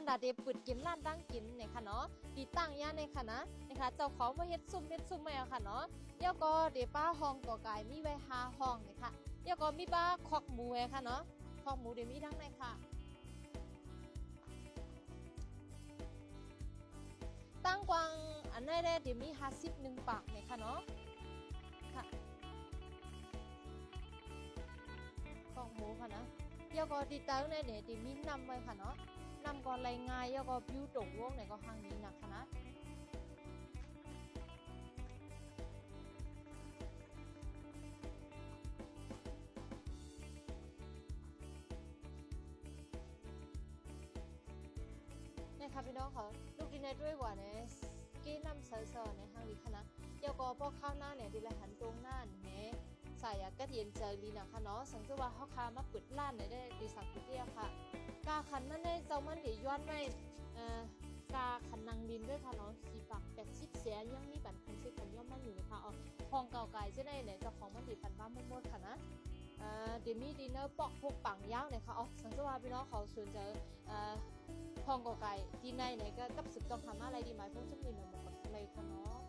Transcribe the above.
อนดาเดปุดกินร้านตั้งกินเนี่ยค่ะเนาะตีตั้งย่านในค่ะนะคะเจ้าของมาเฮ็ดซุ่มแมวค่ะเนาะเดี๋ยวก็เดป้าห้องก่อไก่มีไว้5ห้องเนี่ยค่ะเดี๋ยวก็มีป้าคอกหมูค่ะเนาะคอกหมูเดี๋ยวมีทั้งในค่ะตั้งกวางอันนี้เดี๋ยวมี51ปากเนี่ยค่ะเนาะค่ะคอกหมูค่ะนะเดี๋ยวก็ตีตั้งเนี่ยเดี๋ยวมีนำไว้ค่ะเนาะนำก่อนรายงานเดี๋ยวก็บิวตรงวงเนี่ยก็ห้างนี้นะคะนะเนี่ยค่ะพี่น้องเขาลูกดินในด้วยว่าเนี่ยกี้นำเซอร์ในห้างนี้ค่ะนะเดี๋ยวก็พอข้าวหน้าเนี่ยดีละหันตรงหน้าเนี่ยใส่กระเทียมเจอลีนะคะเนาะสังเกตว่าเขาคามาเปิดร้านได้ดีสักทีเดียวค่ะกาขันนั่นเนี่ยเจ้ามันเดี๋ยวย้อนไม่กาขันนางดินด้วยค่ะเนาะ40-80 แสนยังมีบัตรคันซื้อคันย่อมมันอยู่นะคะอ๋อห้องเก่าไก่จะได้เนี่ยเจ้าของมันดีปันบ้านหมดๆค่ะนะเดี๋ยวมีดินเนอร์ปอกพวกปังยาวเนี่ยค่ะอ๋อสังเกตว่าพี่น้องเขาสนใจห้องเก่าไก่ที่ในเนี่ยก็กับสึกต้องทำอะไรดีไหมเพราะจะมีมันหมดเลยค่ะเนาะ